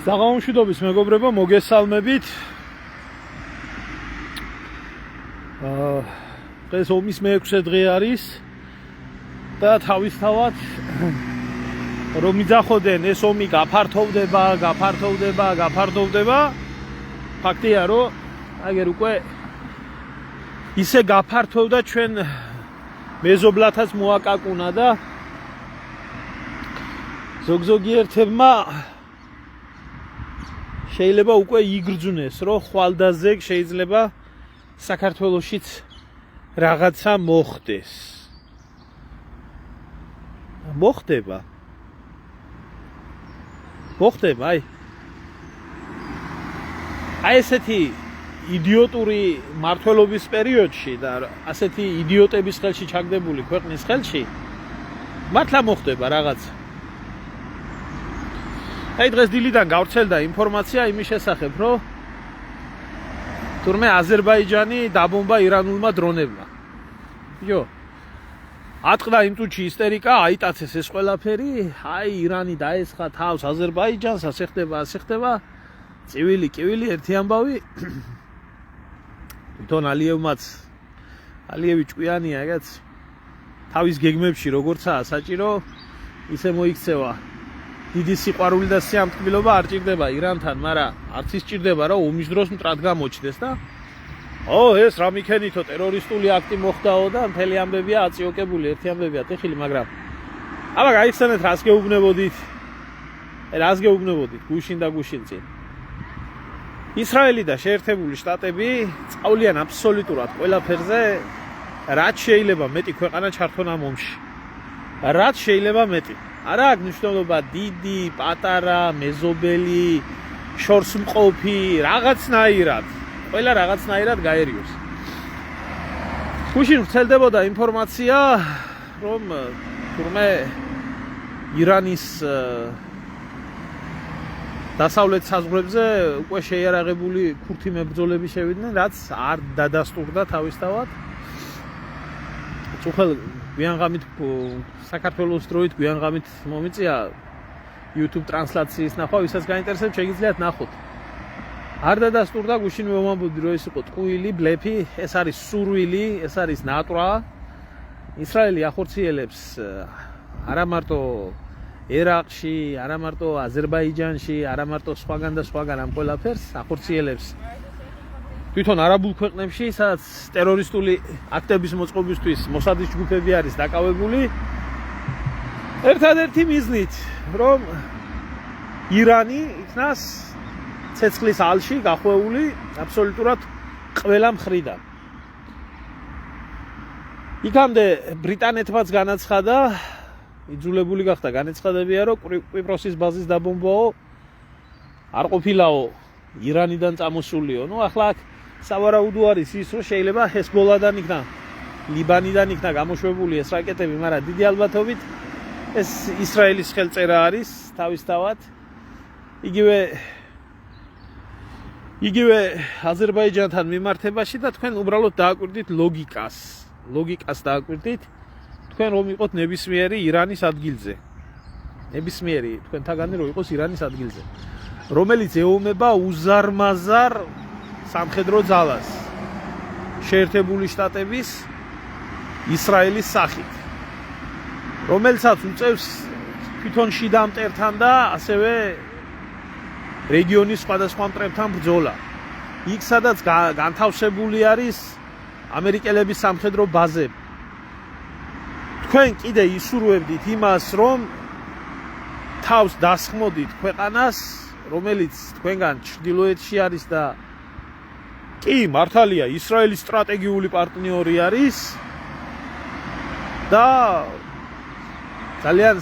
საღამომშვიდობის მეგობრებო, მოგესალმებით. დღეს ომის მე-6 დღე არის და თავისთავად რომ მიძახოდნენ ეს ომი გაფართოვდება. ფაქტია, რომ აგერ უკვე ისე გაფართოვდა ჩვენ მეზობლათაც მოაკაკუნა და ზოგიერთებმა შეიძლება უკვე იგრძნეს, რომ ხვალდაზე შეიძლება საქართველოშიც რაღაცა მოხდეს. მოხდება, აი ესეთი იდიოტური მართლობის პერიოდში და ასეთი იდიოტების ხელში ჩაგდებული ქვეყნის ხელში მართლა მოხდება რაღაც. აი დღეს დილიდან გავრცელდა ინფორმაცია იმის შესახებ, რომ თურმე აზერბაიჯანი დაბომბა ირანულმა დრონებმა. ატყდა იმ წუთში ისტერიკა, აიტაცეს ეს ყველაფერი, აი ირანი დაესხა თავს აზერბაიჯანს, ასე ხდება. წივილი ერთი ამბავი. თვითონ ალიევი ჭკვიანია, ეგაც თავის გეგმებში როგორცაა საჭირო, ისე მოიქცევა. დიდი სიყვარული და სიამტკბილობა არ ჭირდება ირანთან, მაგრამ არც ის ჭირდება, რომ ომის დროს მტრად გამოჩდეს და ეს რა მიქენითო ტერორისტული აქტი მოხდაო და მთელი ამბებია აწიოკებული, ერთი ამბებია ტეხილი, მაგრამ აბა გაიხსენეთ რას გეუბნებოდით გუშინ და გუშინ წინ. ისრაელი და შეერთებული შტატები წავლიან აბსოლუტურად ყველაფერზე, რაც შეიძლება მეტი ქვეყანა ჩართონ ამ ომში. რაც შეიძლება მეტი. არა აქვს მნიშვნელობა დიდი, პატარა, მეზობელი, შორსმყოფი, რაღაცნაირად. ყველა რაღაცნაირად გაერიოს. გუშინ ვრცელდებოდა ინფორმაცია, რომ თურმე ირანის დასავლეთ საზღვრებზე უკვე შეიარაღებული ქურთი მებრძოლები შევიდნენ, რაც არ დადასტურდა თავისთავად. წუხელ გვიანღამით საქართველოს დროით გვიანღამით მომიწია YouTube ტრანსლაციის ნახვა, ვისაც გაინტერესებს შეგიძლიათ ნახოთ. არ დადასტურდა, გუშინ ვამბობდი, რომ ეს იყო ტყუილი, ბლეფი, ეს არის სურვილი, ეს არის ნატრა. ისრაელი ახორციელებს არა მარტო ერაყში, არა მარტო აზერბაიჯანში, არა მარტო სხვაგან და სხვაგან ამ ყველაფერს ახორციელებს თვითონ არაბულ ქვეყნებში, სადაც ტერორისტული აქტების მოწყობისთვის მოსადის ჯგუფები არის დაკავებული. ერთადერთი მიზნით, რომ ირანი იქნას ცეცხლის ალში გახვეული აბსოლუტურად ყველა მხრიდან. იქამდე ბრიტანეთმაც განაცხადა, იძულებული გახდა განეცხადებია, რომ კვიპროსის ბაზის დაბომბვაო არ ყოფილაო ირანიდან წამოსულიო. ახლა აქ სავარაუდო არის ის, რომ შეიძლება ჰესბოლადან იქნა, ლიბანიდან იქნა გამოშვებული ეს რაკეტები, მაგრამ დიდი ალბათობით ეს ისრაელის ხელწერა არის თავისთავად. იგივე აზერბაიჯანთან მიმართებაში და თქვენ უბრალოდ დააკვირდით ლოგიკას დააკვირდით, თქვენ რომ იყოთ ნებისმიერი ირანის ადგილზე. ნებისმიერი თქვენთაგანი რომ იყოს ირანის ადგილზე, რომელიც ეომება უზარმაზარ სამხედრო ძალას შეერთებული შტატების ისრაელის სახით, რომელსაც უწევს თვითონ შიდა მტერთან და ასევე რეგიონის სხვადასხვა მტრებთან ბრძოლა. იქ სადაც განთავსებული არის ამერიკელების სამხედრო ბაზები. თქვენ კიდე ისურვებდით იმას, რომ თავს დასხმოდით ქვეყანას, რომელიც თქვენგან ჩრდილოეთში არის და კი მართალია ისრაელის სტრატეგიული პარტნიორი არის და ძალიან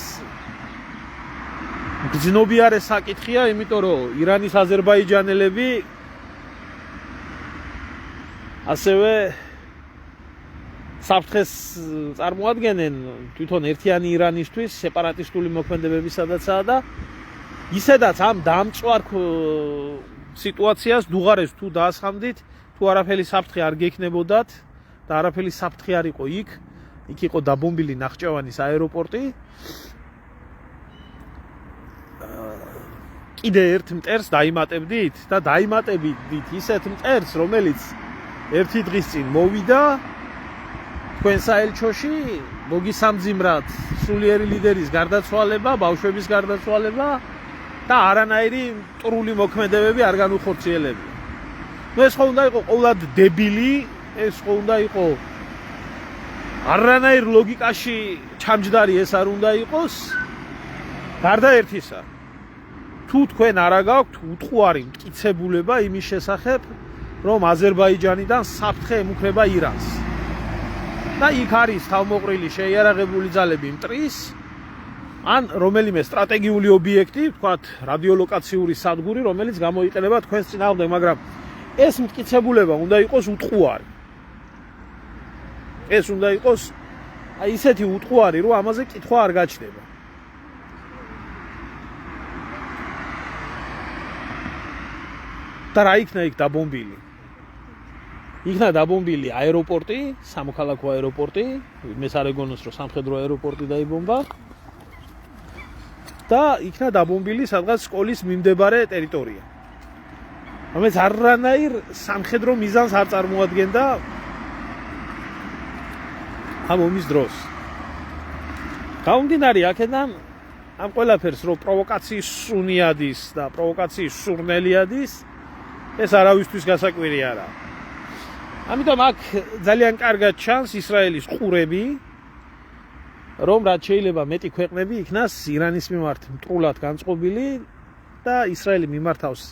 გრძნობიარე საკითხია, იმიტომ რომ ირანის აზერბაიჯანელები ასევე საფრთხეს წარმოადგენენ თვითონ ერთიანი ირანისთვის, სეპარატისტული მოქმედებებისადაცაა და ისედაც ამ დამწვარ სიტუაციას დუღარეს თუ დაასხამდით, თუ არაფერი საფრთხე არ გექნებოდათ და არაფერი საფრთხე არ იყო იქ იყო დაბომბილი ნახჭევანის აეროპორტი. კიდე ერთ მტერს დაიმატებდით და დაიმატებდით ისეთ მტერს, რომელიც ერთი დღის წინ მოვიდა თქვენ საელჩოში, მოგისამძიმრათ სულიერი ლიდერის გარდაცვალება, ბავშვების გარდაცვალება და არანაირი მტრული მოქმედებები არ განუხორციელებია. ეს ხო უნდა იყო ყოვლად დებილი, ეს ხო უნდა იყო არანაირ ლოგიკაში ჩამჯდარი ეს არ უნდა იყოს. გარდა ერთისა, თუ თქვენ არა გაქვთ უთხოვარი მტკიცებულება იმის შესახებ, რომ აზერბაიჯანიდან საფრთხე ემუქრება ირანს. და იქ არის თავმოყრილი შეიარაღებული ძალები მტრის, ან რომელიმე სტრატეგიული ობიექტი, ვთქვათ, რადიოლოკაციური სადგური, რომელიც გამოიყენება თქვენს წინააღმდეგ, მაგრამ ეს მტკიცებულება უნდა იყოს უთხოვარი. ეს უნდა იყოს ისეთი უთხოვარი, რომ ამაზე კითხვა არ გაჩნდება. და რა იქნა იქ დაბომბილი? იქნა დაბომბილი აეროპორტი, სამოქალაქო აეროპორტი, იმეს არ ეგონოს, რომ სამხედრო აეროპორტი დაიბომბა. და იქნა დაბომბილი სადღაც სკოლის მიმდებარე ტერიტორია. რომელიც არანაირ სამხედრო მიზანს არ წარმოადგენდა ამ ომის დროს. გამომდინარე აქედან ამ ყველაფერს, რომ პროვოკაციის სუნიადის და პროვოკაციის სურნელიადის, ეს არავისთვის გასაკვირი არა. ამიტომ აქ ძალიან კარგად ჩანს ისრაელის ყურები, რომ რაც შეიძლება მეტი ქვეყნები იქნას ირანის მიმართ მტრულად განწყობილი და ისრაელი მიმართავს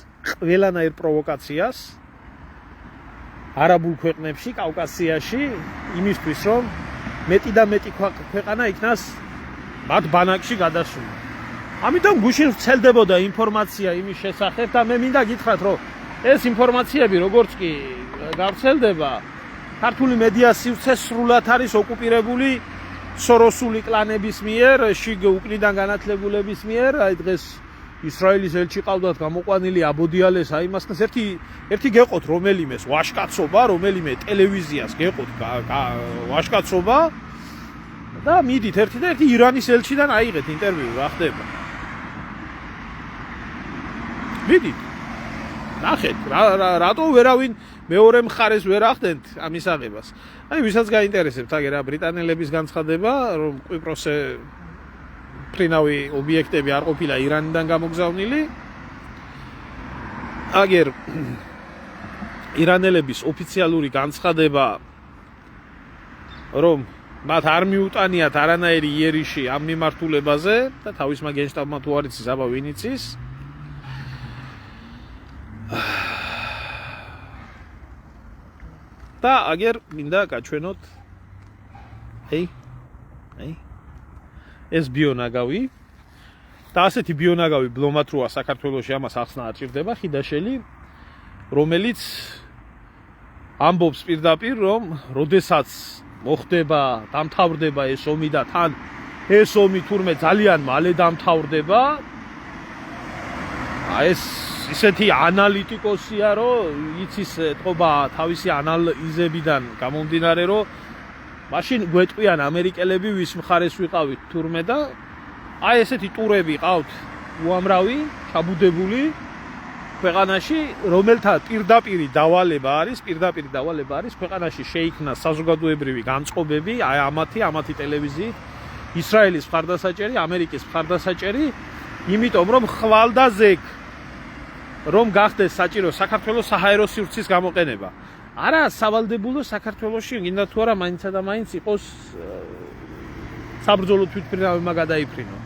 ყველანაირ პროვოკაციას არაბულ ქვეყნებში, კავკასიაში, იმისთვის, რომ მეტი და მეტი ქვეყანა იქნას მათ ბანაკში გადასული. ამიტომ გუშინ ვრცელდებოდა ინფორმაცია იმის შესახებ და მე მინდა გითხრათ, რომ ეს ინფორმაციები როგორც კი გავრცელდება, ქართული მედია სივრცე სრულად არის ოკუპირებული სოროსული კლანების მიერ, შიგ უკნიდან განათლებულების მიერ. აი დღეს ისრაელის ელჩი ყავდათ გამოყვანილი აბოდიალეს, აი მასკას ერთი გეყოთ რომელიმეს ვაშკაცობა, რომელიმე ტელევიზიას გეყოთ ვაშკაცობა და მიდით ერთი და ერთი ირანის ელჩიდან აიღეთ ინტერვიუ, რა ხდება. მიდით. ნახეთ, რატო ვერავინ მეორე მხარეს ვერ ახდენთ ამის აღებას. აი ვისაც გაინტერესებთ აგერ ბრიტანელების განცხადება, რომ კვიპროსზე ფრინავი ობიექტები არ ყოფილა ირანიდან გამოგზავნილი. აგერ ირანელების ოფიციალური განცხადება, რომ მათ არ მიუტანიათ არანაირი იერიში ამ მიმართულებაზე და თავისმა გენშტაბმა თუ არ იცის, აბა ვინ იცის. და აგერ მინდა გაჩვენოთ ეს ბიონაგავი და ასეთი ბიონაგავი ბლომად როა საქართველოში ამას ახსნა არ ჭირდება, ხიდაშელი, რომელიც ამბობს პირდაპირ, რომ როდესაც მოხდება, დამთავრდება ეს ომი და თან ეს ომი თურმე ძალიან მალე დამთავრდება, ეს ისეთი ანალიტიკოსია, რომ იცის ეთყობა თავისი ანალიზებიდან გამომდინარე, რომ მაშინ გვეტყვიან ამერიკელები ვის მხარეს ვიყავით თურმე და აი ესეთი ტურები ყავთ უამრავი, ჩაბუდებული ქვეყანაში, რომელთა პირდაპირი დავალება არის ქვეყანაში შეიქმნა საზოგადოებრივი განწყობები, აი ამათი ტელევიზიით, ისრაელის მხარდასაჭერი, ამერიკის მხარდასაჭერი, იმიტომ რომ ხვალდაზექ რომ გახდეს საჭირო საქართველოს საჰაერო სივრცის გამოყენება. არა სავალდებულო საქართველოში გინდა თუ არა მაინცა და მაინც იყოს საბრძოლო თვითმფრინავებმა გადაიფრინო.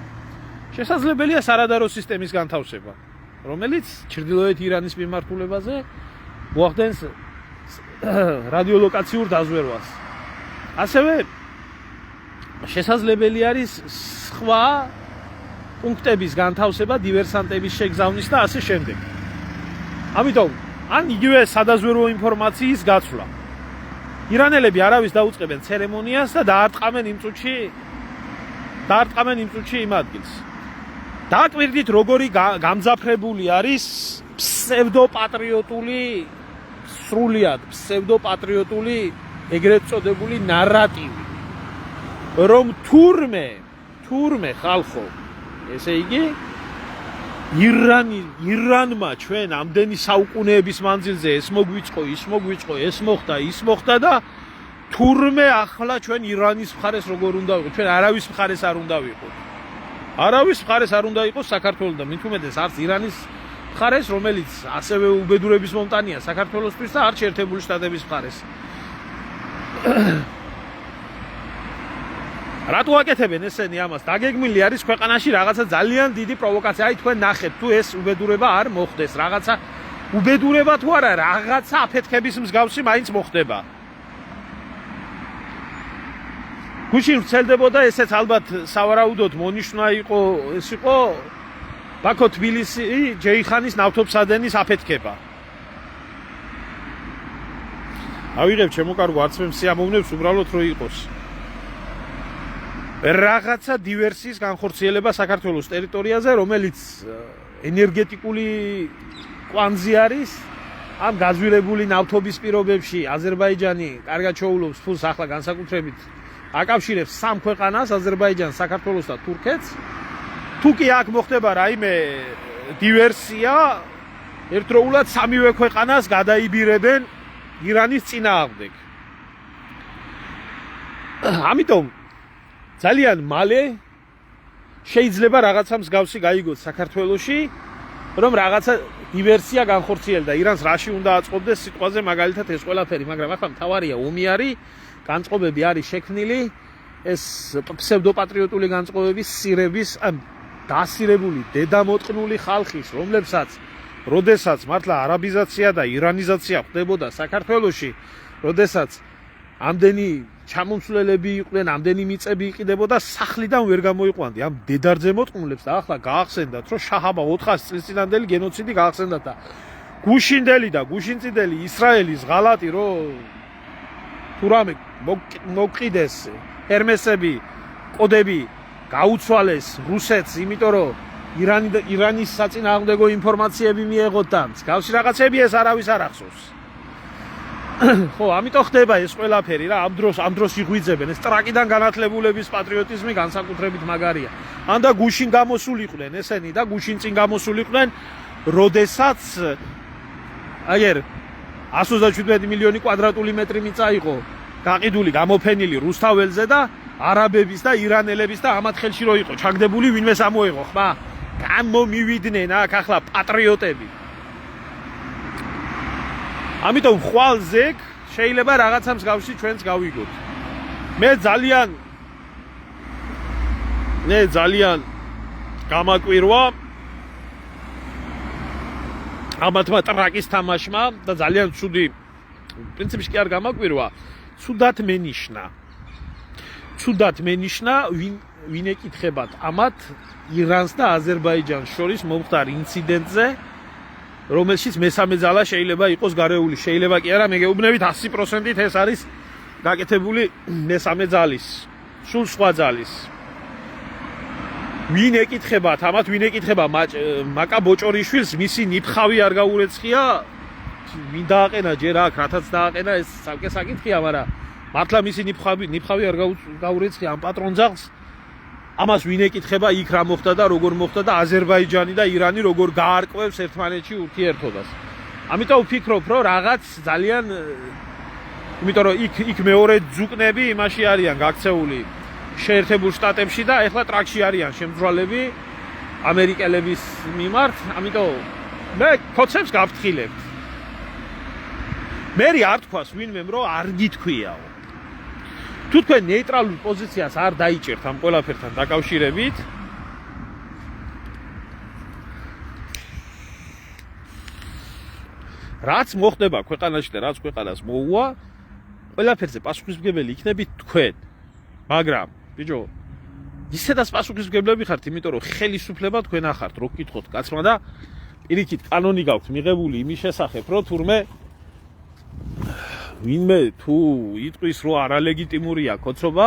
შესაძლებელია სარადარო სისტემის განთავსება, რომელიც ჩრდილოეთ ირანის მიმართულებაზე მოახდენს რადიოლოკაციურ დაზვერვას. ასევე შესაძლებელი არის სხვა პუნქტების განთავსება, დივერსანტების შეგზავნის და ასე შემდეგ. ამიტომ ან იგივე სადაზვერვო ინფორმაციის გაცვლა. ირანელები არავის დაუწყებენ ცერემონიას და დაარტყამენ იმ წუთში იმ ადგილს. დააკვირდით როგორი გამძაფრებული არის ფსევდოპატრიოტული, სრულიად ფსევდოპატრიოტული ეგრეთ წოდებული ნარატივი, რომ თურმე ხალხო, ესე იგი ირანმა ჩვენ ამდენი საუკუნეების მანძილზე ეს მოგვიწყო, ის მოგვიწყო, ეს მოხდა და თურმე ახლა ჩვენ ირანის მხარეს როგორ უნდა ვიყოთ? ჩვენ არავის მხარეს არ უნდა ვიყოთ. არავის მხარეს არ უნდა იყოს საქართველოს და მით უმეტეს არც ირანის მხარეს, რომელიც ასევე უბედურების მომტანია საქართველოსთვის და არც შეერთებული შტატების მხარეს. რატო აკეთებენ ესენი ამას? დაგეგმილი არის ქვეყანაში რაღაცა ძალიან დიდი პროვოკაცია. აი თქვენ ნახეთ, თუ ეს უბედურება არ მოხდეს, რაღაცა უბედურება თუ არა, რაღაცა აფეთქების მსგავსი მაინც მოხდება. გუშინ ვრცელდებოდა ესეც ალბათ სავარაუდოდ მონიშნა იყო, ეს იყო ბაქო თბილისი ჯეიხანის ნავთობსადენის აფეთქება. ავიღებ ჩემო კარგო, არც მე სიამოვნებს უბრალოდ რო იყოს. რაღაცა დივერსიის განხორციელება საქართველოს ტერიტორიაზე, რომელიც ენერგეტიკული კვანძი არის. ამ გაძვირებული ნავთობის პირობებში აზერბაიჯანი კარგად ჩაულობს ფულს ახლა განსაკუთრებით აკავშირებს სამ ქვეყანას, აზერბაიჯანს, საქართველოს და თურქეთს. თუ კი აქ მოხდება რაიმე დივერსია, ერთდროულად სამივე ქვეყანას გადაიბირებენ ირანის წინააღმდეგ. ამიტომ ძალიან მალე შეიძლება რაღაცა მსგავსი გაიგოს საქართველოში, რომ რაღაცა დივერსია განხორციელდა. ირანს რაში უნდა აწყობდეს სიტყვაზე მაგალითად ეს ყველაფერი, მაგრამ ახლა მთავარია ომი არის, განწყობები არის შექმნილი, ეს ფსევდოპატრიოტული განწყობების სირების, დასირებული დედამოტყნული ხალხის, როდესაც მართლა არაბიზაცია და ირანიზაცია ხდებოდა საქართველოში, როდესაც ამდენი ჩამომსვლელები იყვნენ, ამდენი მიწები იყიდებოდა, სახლიდან ვერ გამოიყვანდი ამ დედარძე მოტყნულებს და ახლა გაახსენდათ, რომ შაჰაბა 400 წლის წინანდელი გენოციდი გაახსენდათ და გუშინდელი და გუშინწიდელი ისრაელის ღალატი, რომ თუ რამე მოკყიდეს ჰერმესები, კოდები გაუცვალეს რუსეთს, იმიტომ რომ ირანის საწინააღმდეგო ინფორმაციები მიეღოთ და მსგავსი რაღაცები ეს არავის არ ახსოვს. ხო, ამიტომ ხდება ეს ყველაფერი რა, ამ დროს იღვიძებენ, ეს ტრაკიდან განათლებულების პატრიოტიზმი განსაკუთრებით მაგარია. ან და გუშინ გამოსულიყვნენ ესენი და გუშინ წინ გამოსულიყვნენ, როდესაც აგერ 127 მილიონი კვადრატული მეტრი მიწა იყო გაყიდული, გამოფენილი რუსთაველზე და არაბების და ირანელების და ამათ ხელში რო იყო ჩაგდებული, ვინმე სამოეღო, ხმა? გამომივიდნენ აქ ახლა პატრიოტები. ამიტომ ხვალზე შეიძლება რაღაცა მსგავსი ჩვენც გავიგოთ. მე ძალიან გამაკვირვა ამათმა ტრაკის თამაშმა და ძალიან ცუდი, პრინციპში კი არ გამაკვირვა, ცუდად მენიშნა ვინ ეკითხებათ ამათ ირანს და აზერბაიჯანს შორის მომხდარ ინციდენტზე, რომელშიც მესამე ძალა შეიძლება იყოს გარეული, შეიძლება კი არა, მე გეუბნებით 100%-ით ეს არის გაკეთებული მესამე ძალის, სულ სხვა ძალის. ვინ ეკითხებათ ამათ, ვინ ეკითხება მაკა ბოჭორიშვილს, მისი ნიფხავი არ გაურეცხია, ვინ დააყენა ჯერ აქ, რათაც დააყენა, ეს საკე საკითხია, მაგრამ მართლა მისი ნიფხავი არ გაურეცხია ამ პატრონძაღლს. ამას ვინ ეკითხება იქ რა მოხდა და როგორ მოხდა და აზერბაიჯანი და ირანი როგორ გაარკვევს ერთმანეთში ურთიერთობას. ამიტომ ვფიქრობ, რომ რაღაც ძალიან, იმიტომ რომ იქ მეორე ძუკნები იმაში არიან გაქცეული შეერთებულ შტატებში და ეხლა ტრაკში არიან შემძვრალები ამერიკელების მიმართ, ამიტომ მე კოცებს გავფრთხილებთ. მე არ თქვას ვინმემ რომ არ გითქვიაო. თუ თქვენ ნეიტრალურ პოზიციას არ დაიჭერთ ამ ყველაფერთან დაკავშირებით, რაც მოხდება ქვეყანაში და რაც ქვეყანას მოუვა, ყველაფერზე პასუხისმგებელი იქნებით თქვენ. მაგრამ, ბიჭო, ისედაც პასუხისმგებლები ხართ, იმიტომ რომ ხელისუფლება თქვენ ახართ, რო გკითხოთ კაცმა და პირიქით კანონი გაქვთ მიღებული იმის შესახებ, რომ თურმე ვინმე თუ იტყვის რომ არალეგიტიმურია კოცობა,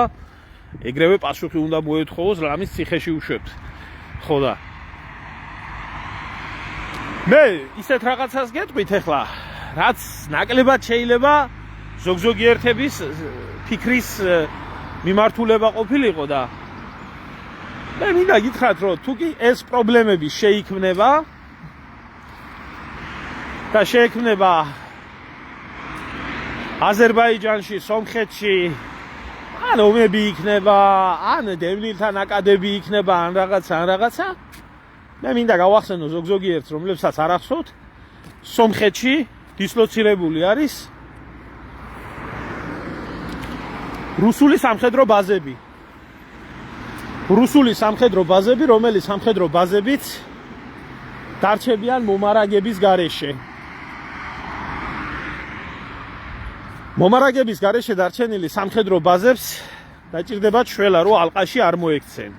ეგრევე პასუხი უნდა მოეთხოვოს, რამის ციხეში უშვებთ. ხო და მე ისეთ რაღაცას გეტყვით ახლა, რაც ნაკლებად შეიძლება ზოგ-ზოგი ერთების ფიქრის მიმართულება ყოფილიყო და მე მინდა გითხრათ, რომ თუ კი ეს პრობლემები შეიქმნება და შეექმნება აზერბაიჯანში, სომხეთში, ან ომები იქნება, ან დევნილთა ნაკადები იქნება, ან რაღაცა, მე მინდა გავახსენო ზოგიერთ, რომლებსაც არ ახსოვთ, სომხეთში დისლოცირებული არის რუსული სამხედრო ბაზები. რუსული სამხედრო ბაზები, რომელიც სამხედრო ბაზებიც დარჩებიან მომარაგების გარეშე. მომარაგების გარეშე დარჩენილი სამხედრო ბაზებს დაჭირდებათ შველა, რომ ალყაში არ მოექცენ.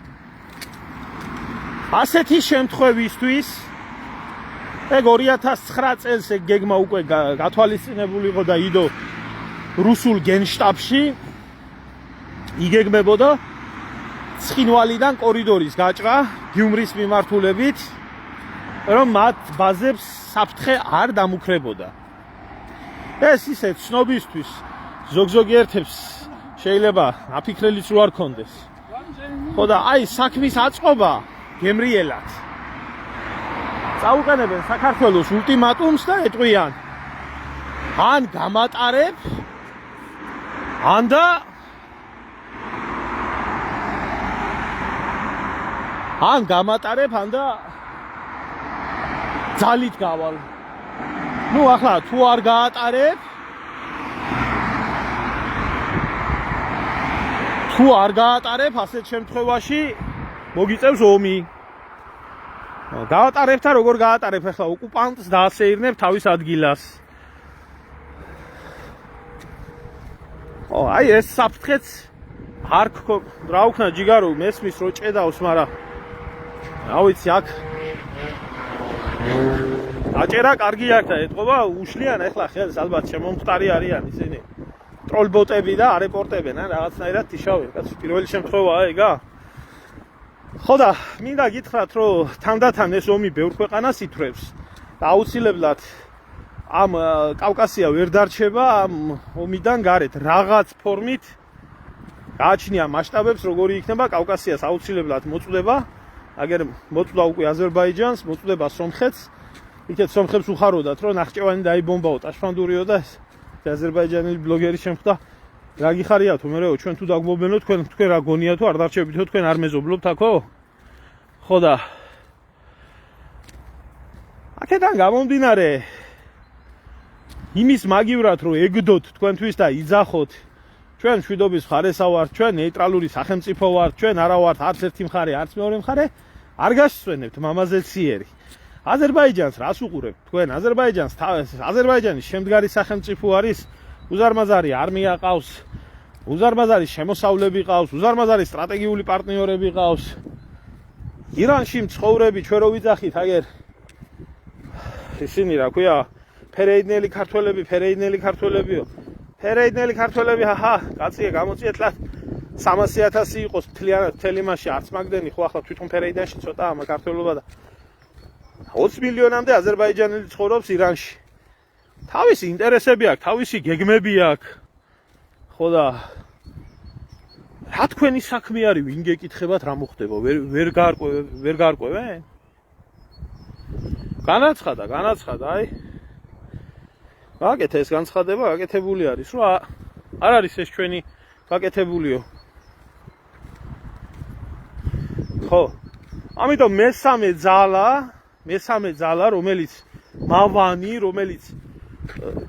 ასეთი შემთხვევისთვის ეგ 2009 წელს ეგ გეგმა უკვე გათვალისწინებული იყო და იდო რუსულ გენშტაბში იგეგმებოდა ცხინვალიდან კორიდორის გაჭრა გიუმრის მიმართულებით, რომ მათ ბაზებს საფრთხე არ დამუქრებოდა. ეს ისე ცნობისთვის ზოგიერთებს შეიძლება აფიქრელიც რო არ კონდეს. ხო და აი საქმის აწყობა გემრიელად წაუყენებენ საქართველოს ულტიმატუმს და ეტყვიან ან გამატარებ ან და ძალით გავალ. ნუ ახლა თუ არ გაატარებ, ასეთ შემთხვევაში მოგიწევს ომი. გაატარებ და როგორ გაატარებ ახლა ოკუპანტს დაასეირნებ თავის ადგილას. აი ეს საფრთხეც არ რა ვქნა ჯიგარო მესმის რო ჭედავს, მაგრამ რა ვიცი აქ აჭერა კარგი აქ და ეთყობა უშლიან ახლა ხელს ალბათ შემომხტარი არიან ისინი ტროლბოტები და არეპორტებენ ან რაღაცნაირად თიშავენ კაცო პირველი შემთხვევაა ეგა. ხო და მინდა გითხრათ, რომ თანდათან ეს ომი ბევრ ქვეყანას ითვრევს და აუცილებლად ამ კავკასია ვერ დარჩება ამ ომიდან გარეთ რაღაც ფორმით გააჩნია მასშტაბებს როგორი იქნება კავკასიას აუცილებლად მოწვდება. აგერ მოწვდა უკვე აზერბაიჯანს, მოწვდება სომხეთს. იქეთ სომხებს უხაროდათ, რომ ნახჭევანი დაიბომბაო ტაშფანდურიო და აზერბაიჯანელი ბლოგერი შემხვდა. რა გიხარიათ, მერეო ჩვენ თუ დაგმობენო თქვენ რა გონია თუ არ დარჩებითო თქვენ არ მეზობლობთ აქო? ხო და აქედან გამომდინარე იმის მაგივრად რომ ეგდოთ თქვენთვის და იძახოთ ჩვენ მშვიდობის მხარესა ვართ, ჩვენ ნეიტრალური სახელმწიფო ვართ, ჩვენ არა ვართ არც ერთი მხარე, არც მეორე მხარე, არ გასვენებთ მამაზეციერი. აზერბაიჯანს რას უყურებთ თქვენ? აზერბაიჯანის შემდგარი სახელმწიფო არის, უზარმაზარი არმია ყავს, უზარმაზარი შემოსავლები ყავს, უზარმაზარი სტრატეგიული პარტნიორები ყავს. ირანში მცხოვრები ჩვენ რო ვიძახით აგერ ისინი რა ქვია ფერეიდნელი ქართველებიო. ფერეიდნელი ქართველები ჰაჰა, კაცია გამოწიეთ ლა 300,000 იყოს მთელი მასში არც მაგდენი ხო ახლა თვითონ ფერეიდანში ცოტა ამ ქართველობა და 20 მილიონამდე აზერბაიჯანელი ცხოვრობს ირანში. თავისი ინტერესები აქვს, თავისი გეგმები აქვს. ხო და რა თქვენი საქმე არის, ვინ გეკითხებათ რა მოხდება? ვერ გაარკვევენ? განაცხადა, აი. გაკეთე ეს განცხადება, გაკეთებული არის, რომ არ არის ეს ჩვენი გაკეთებულიო. ხო. ამიტომ მესამე ძალა, რომელიც მავანი, რომელიც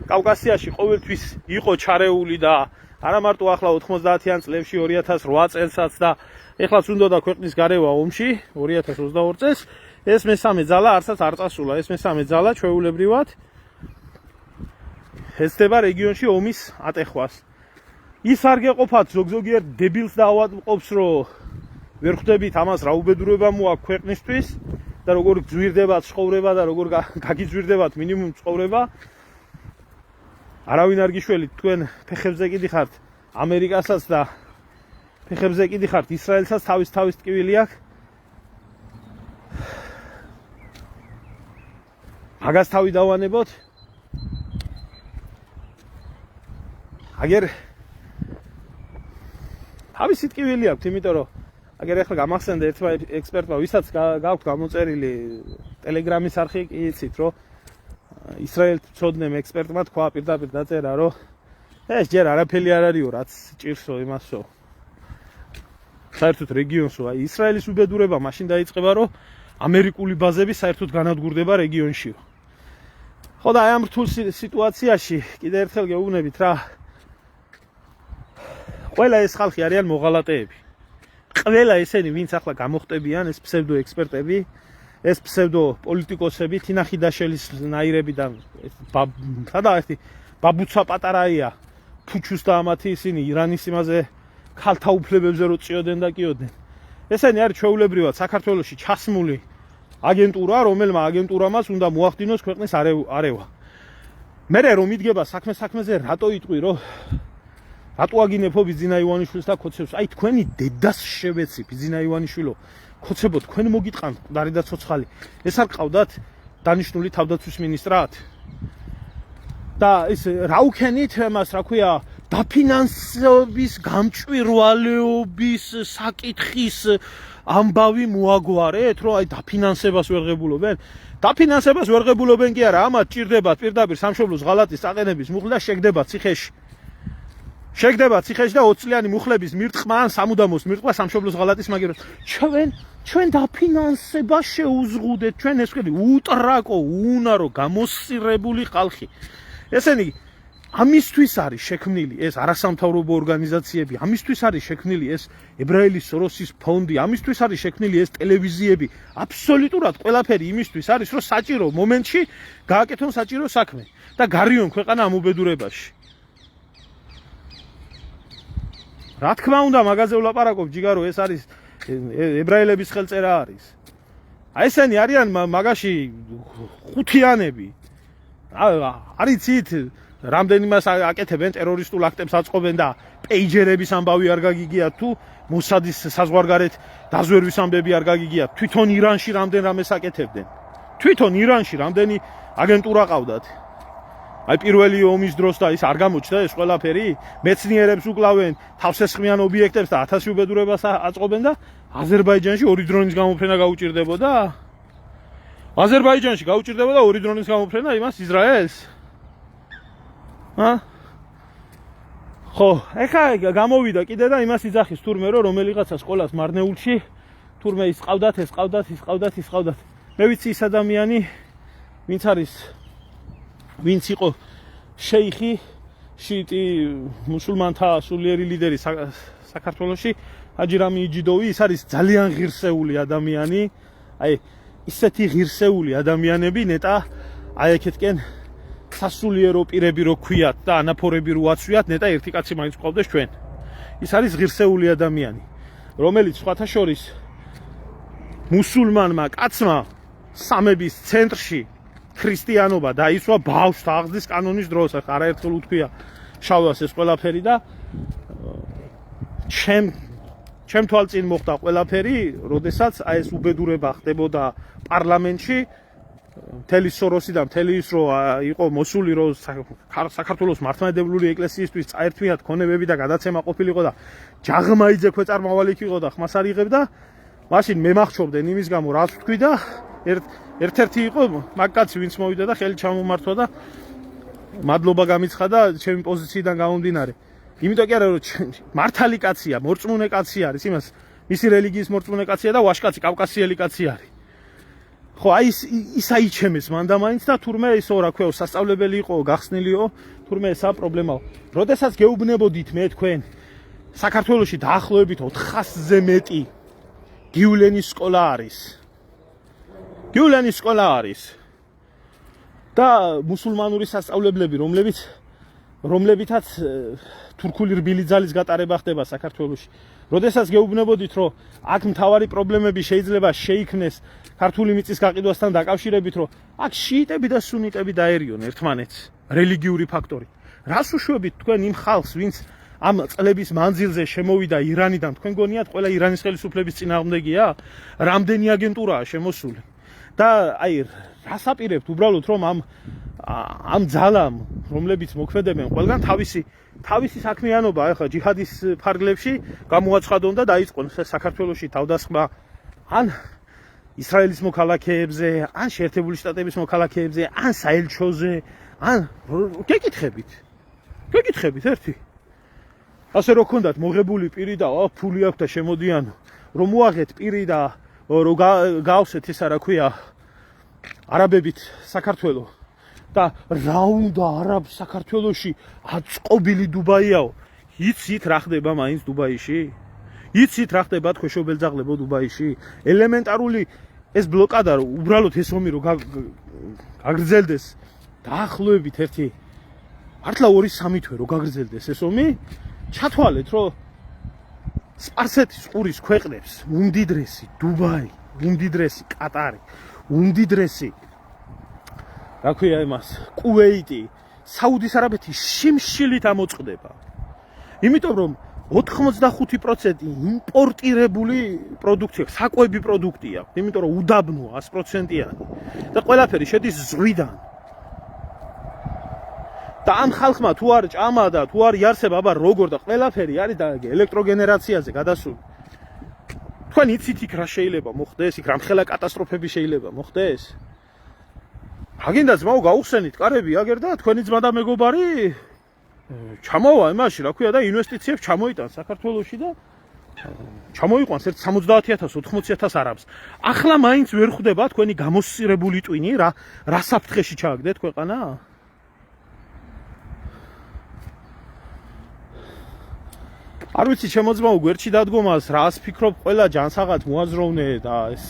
კავკასიაში ყოველთვის იყო ჩარეული და არა მარტო ახლა 90-იან წლებში 2008 წელსაც და ეხლაც უნდა ქვეყნის გარევა ომში 2022 წელს ეს მესამე ძალა არცაც არ წასულა. ეს მესამე ძალა ჩვეულებრივად ეცდება რეგიონში ომის ატეხვას. ის არ გეყოფათ ზოგიერთ დებილს და ავადმყოფს, რომ ვერ ხვდებით ამას რა უბედურება მოაქვს ქვეყნისთვის და როგორ გძვირდებათ ცხოვრება და როგორ გაგიძვირდებათ მინიმუმ ცხოვრება. არავინ არ გიშველით, თქვენ ფეხებზე კიდიხართ ამერიკასაც და ფეხებზე კიდიხართ ისრაელსაც, თავის ტკივილი აქვს. მაგას თავი დავანებოთ. აგერ თავისი ტკივილი აქვს, იმიტომ რომ აგერ ახლა გამახსენდა ერთმა ექსპერტმა, ვისაც გაქვთ გამოწერილი ტელეგრამის არხი, კი იცით, რომ ისრაელთ წოდნემ ექსპერტმა თქვა პირდაპირ დაწერა, რომ ეს ჯერ არაფერი არ არისო, რაც ჭირსო იმასო. საერთოდ რეგიონსო, აი ისრაელის უბედურება მაშინ დაიწყება, რომ ამერიკული ბაზები საერთოდ განადგურდება რეგიონშიო. ხო და აი ამ რთულ სიტუაციაში კიდე ერთხელ გეუბნებით რა. ყველა ეს ხალხი არიან მოღალატეები. ყველა ესენი, ვინც ახლა გამოხტებიან, ეს ფსევდო ექსპერტები, ეს ფსევდო პოლიტიკოსები, თინა ხიდაშელის ნაირები და სადა ერთი ბაბუცა პატარაია, ფუჩუს და ამათი ისინი ირანის იმაზე ქალთა უფლებებზე რო წიოდნენ და კიოდნენ. ესენი არის ჩვეულებრივად საქართველოში ჩასმული აგენტურა, რომელმა აგენტურამაც უნდა მოახდინოს ქვეყნის არევა. მერე რომ იდგება საქმეზე, რატო იტყვი, რომ რატო აგინებო ბიძინა ივანიშვილს და ქოცებს? აი თქვენი დედას შევეცი ბიძინა ივანიშვილო. ქოცებო თქვენ მოგიტყან მკვდარი და ცოცხალი. ეს არ ყავდათ დანიშნული თავდაცვის მინისტრად? და ის რა უქენით მას, რა ქვია, დაფინანსების გამჭვირვალეობის საკითხის ამბავი მოაგვარეთ, რომ აი დაფინანსებას ვერ ღებულობენ. დაფინანსებას ვერ ღებულობენ კი არა, ამათ ჭირდებათ პირდაპირ სამშობლოს ღალატის აყენების მუხლი და შეგდებათ ციხეში. შეგდებათ ციხეში და 20 წლიანი მუხლების მირტყმა ან სამუდამოს მირტყმა სამშობლოს ღალატის მაგერად. ჩვენ დაფინანსება შეუზღუდეთ, ჩვენ ეს ვქედი უტრაკო, უნარო, გამოსწირებული ხალხი. ესენი ამისთვის არის შექმნილი ეს არასამთავრობო ორგანიზაციები, ამისთვის არის შექმნილი ეს ებრაელი სოროსის ფონდი, ამისთვის არის შექმნილი ეს ტელევიზიები, აბსოლუტურად ყველაფერი იმისთვის არის, რომ საჭირო მომენტში გააკეთონ საჭირო საქმე და გარიონ ქვეყანა ამ უბედურებაში. რა თქმა უნდა, მაგაზე ვლაპარაკობ, ჯიგარო, ეს არის ებრაელების ხელწერა არის. აი ესენი არიან მაგაში ხუთიანები. არიცით რამდენი მას აკეთებენ, ტერორისტულ აქტებს აწყობენ და პეიჯერების ამბავი არ გაგიგიათ თუ მოსადის საზღვარგარეთ დაზვერვის ამბები არ გაგიგიათ. თვითონ ირანში რამდენ რამეს აკეთებდნენ. თვითონ ირანში რამდენი აგენტურა ყავდათ. აი პირველი ომის დროს და ის არ გამოჩნდა ეს ყველაფერი, მეცნიერებს უკლავენ, თავსესხმიან ობიექტებს და 1000 უბედურებას აწყობენ და აზერბაიჯანში 2 დრონის გამოფრენა გაუჭირდებოდა. აზერბაიჯანში გაუჭირდებოდა 2 დრონის გამოფრენა იმას ისრაელს. ხო, ეხა გამოვიდა კიდე და იმას იძახის თურმე რომ რომელიღაცა სკოლას მარნეულში თურმე ის ყავდათ, ეს ყავდათ. მე ვიცი ის ადამიანი, ვინც იყო შეიხი, შიიტი მუსულმანთა სულიერი ლიდერი საქართველოში, ჰაჯი რამი იჯიდოვი, ის არის ძალიან ღირსეული ადამიანი. აი ისეთი ღირსეული ადამიანები ნეტა აი ეკეთკენ სასულიერო პირები რო ქვიათ და ანაფორები რო აცვიათ, ნეტა ერთი კაცი მაინც ყავდეს ჩვენ. ის არის ღირსეული ადამიანი, რომელიც სხვათა შორის მუსულმანმა კაცმა სამების ცენტრში ქრისტიანობა დაისვა ბავშვთა აღზრდის კანონის დროს, ახლა არაერთხელ უთქვია შავლას ეს ყველაფერი და ჩემ თვალწინ მოხდა ყველაფერი, როდესაც აი ეს უბედურება ხდებოდა პარლამენტში, მთელი სოროსი და მთელი ის რო იყო მოსული, რომ საქართველოს მართლმადიდებლური ეკლესიისთვის წაერთვიათ ქონებები და გადაცემა ყოფილიყო და ჯაღმაიძე ქვეწარმავალი იყო და ხმას არ იღებდა, მაშინ მე მახჩობდნენ იმის გამო, რაც ვთქვი და ერთ-ერთი იყო მაგკაცი, ვინც მოვიდა და ხელი ჩამომართვა და მადლობა გამიცხადა ჩემი პოზიციიდან გამომდინარე. იმიტომ კი არა რომ მართალი კაცია, მორწმუნე კაცი არის, იმას მისი რელიგიის მორწმუნე კაცია და ვაშკაცი, კავკასიელი კაცი არის. ხო, აი ის აიჩემეს მანდა მაინც და თურმე ისო რა ქვია, სასწავლებელი იყო, გახსნილიო, თურმე ესა პრობლემაა. როდესაც გეუბნებოდით მე თქვენ საქართველოში დაახლოებით 400-ზე მეტი გიულენის სკოლა არის. გიულენის სკოლა არის. და მუსულმანური სასწავლებლები, რომლებითაც თურქული რბილი ძალის გატარება ხდება საქართველოში. როდესაც გეუბნებოდით, რომ აქ მთავარი პრობლემები შეიძლება შეიქმნეს ქართული მიწის გაყიდვასთან დაკავშირებით, რომ აქ შიიტები და სუნიტები დაერიონ ერთმანეთს, რელიგიური ფაქტორი. რას უშვებით თქვენ იმ ხალხს, ვინც ამ წლების მანძილზე შემოვიდა ირანიდან, თქვენ გონიათ ყველა ირანის ხელისუფლების წინააღმდეგია? რამდენი აგენტურაა შემოსული? და აი რას აპირებთ უბრალოდ რომ ამ ამ ძალამ, რომლებიც მოქმედებენ, ყველგან თავისი საქმიანობა, ახლა ჯიჰადის ფარგლებში გამოაცხადონ და დაიწყონ საქართველოში თავდასხმა ან ისრაელის მოქალაქეებზე, ან შეერთებული შტატების მოქალაქეებზე, ან საელჩოზე, ან გეკითხებით ერთი. ასე რო ქონდათ მოღებული პირი და ფული აქვს და შემოდიან, რომ მოაღეთ პირი და რომ გავსეთ ისა რა ქვია არაბებით საქართველოს და რა უნდა არაბ საქართველოში აწყობილი დუბაიაო. იცით რა ხდება მაინც დუბაიში? იცით რა ხდება თქოშობელძაღლებო დუბაიში? ელემენტარული ეს ბლოკადა რომ უბრალოდ ეს ომი რომ გაგრძელდეს დაახლოებით ერთი მართლა 2-3 თვე რომ გაგრძელდეს ეს ომი, ჩათვალეთ რომ სპარსეთის ყურის ქვეყნებს უმდიდრესი დუბაი, უმდიდრესი კატარი, უმდიდრესი რა ქვია იმას კუვეიტი, საუდის არაბეთი შიმშილით ამოწყდება. იმიტომ რომ 85% იმპორტირებული პროდუქცია, საკვები პროდუქტია, იმიტომ რომ უდაბნოა 100%-იანი და ყველაფერი შედის ზღვიდან. და ამ ხალხმა თუ არ ჭამა და თუ არ იარსება, აბა როგორ და ყველაფერი არის და ელექტროგენერაციაზე გადასული. თქვენ იცით იქ რა შეიძლება მოხდეს, იქ რამხელა კატასტროფები შეიძლება მოხდეს? აგინდა ძმაო გაუხსენით კარები აგერ და თქვენი ძმა და მეგობარი ჩამოვა იმაში რა ქვია და ინვესტიციებს ჩამოიტან საქართველოში და ჩამოიყვანს ერთ 70,000-80,000 არაბს. ახლა მაინც ვერ ხვდება თქვენი გამოსწირებული ტვინი რა საფრთხეში ჩააგდეთ ქვეყანა? არ ვიცი შემოძმაო გვერდში დადგომას რას ფიქრობ ყველა ჯანსაღად მოაზროვნე და ეს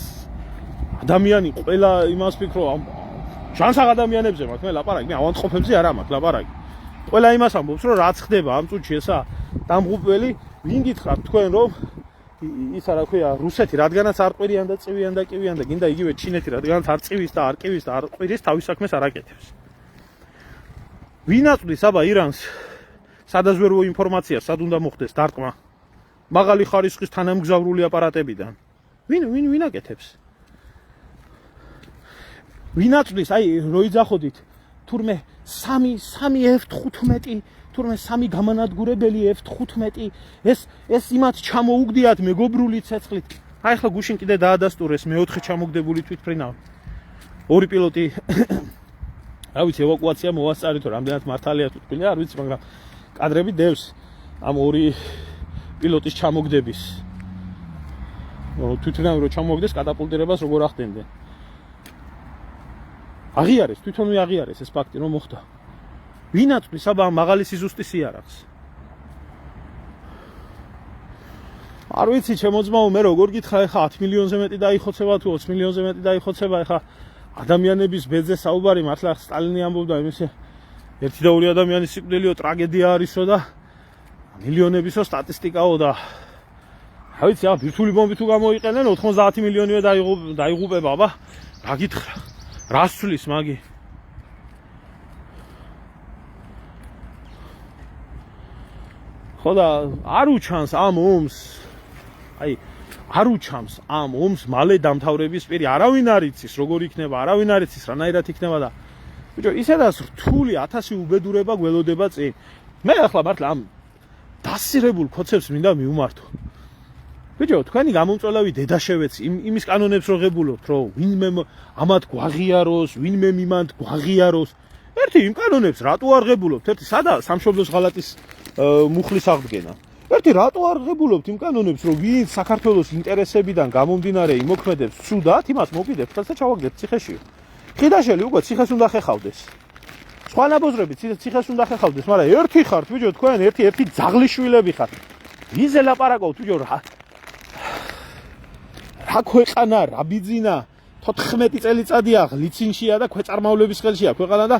ადამიანი ყველა იმას ფიქრობ ჯანსაღ ადამიანებზე მაქვს მე ლაპარაკი, მე ავადმყოფებზე არა მაქვს ლაპარაკი. ყველა იმას ამბობს რომ რაც ხდება ამ წუთში ესა დამღუპველი, ვინ გითხრათ თქვენ რომ ისა რა ქვია რუსეთი რადგანაც არ ყვირიან და წივიან და კივიან და გინდა იგივე ჩინეთი რადგანაც არ წივის და არ კივის და არ ყვირის თავის საქმეს არ აკეთებს. ვინ აწვდის აბა ირანს სადაზვერვო ინფორმაცია სად უნდა მოხდეს დარტყმა მაღალი ხარისხის თანამგზავრული აპარატებიდან? ვინ აკეთებს? ვინ აწვდის აი რო იძახოდით თურმე 3 F-15 თურმე 3 გამანადგურებელი F-15 ეს იმათ ჩამოუგდიათ მეგობრული ცეცხლით. აი ახლა გუშინ კიდე დაადასტურეს მე-4 ჩამოგდებული თვითმფრინავი. 2 პილოტი რა ვიცი ევაკუაცია მოასწარით რომ რამდენად მართალია თუ თქვია არ ვიცი მაგრამ კადრები დევს ამ 2 პილოტის ჩამოგდების. თვითმფრინავი რო ჩამოგდეს კატაპულტირებას როგორ ახდენდნენ. აღიარეს, თვითონვე აღიარეს ეს ფაქტი რომ მოხდა. ვინ აწვდის აბა მაღალი სიზუსტის იარაღს? არ ვიცი შემოძმაო მე როგორ გითხრა ეხა 10 მილიონზე მეტი დაიხოცება თუ 20 მილიონზე მეტი დაიხოცება ეხა ადამიანების ბედზე საუბარი მართლა სტალინი ამბობდა იმისე 1-2 ადამიანის სიკვდილიო ტრაგედია არისო და მილიონებისო სტატისტიკაო და რა ვიცი აბა ბირთვული ბომბი თუ გამოიყენენ 90 მილიონივე დაიღუპება აბა რა გითხრა რას ცვლის მაგი? ხო და არ უჩანს ამ ომს აი არ უჩამს ამ ომს მალე დამთავრების პირი არავინ არ იცის როგორ იქნება არავინ არ იცის რანაირად იქნება და ბიჭო ისედაც რთული 1000 უბედურება გველოდება წინ მე ახლა მართლა ამ დასირებულ ქოცებს მინდა მივმართო ბიჭო თქვენი გამომწვევი დედაშევეცი იმის კანონებს რო ღებულობთ რომ ვინმე ამათ გვაღიაროს ვინმე მიმანთ გვაღიაროს ერთი იმ კანონებს რატო არ ღებულობთ ერთი სადა სამშობლოს ღალატის მუხლის აღდგენა ერთი რატო არ ღებულობთ იმ კანონებს რომ ვინ საქართველოს ინტერესებიდან გამომდინარე იმოქმედებს ცუდად იმას მოკიდებთ და ჩავაგდებთ ციხეში ხიდაშელი უკვე ციხეს უნდა ხეხავდეს სხვა ნაბოზრები ციხეს უნდა ხეხავდეს მაგრამ ერთი ხართ ბიჭო თქვენ ერთი ძაღლიშვილები ხართ ვინზე ლაპარაკობთ ბიჭო რა ქვეყანა რა ბიძინა 14 წელიწადია ლიცინშია და ქვეწარმავლების ხელშია ქვეყანა და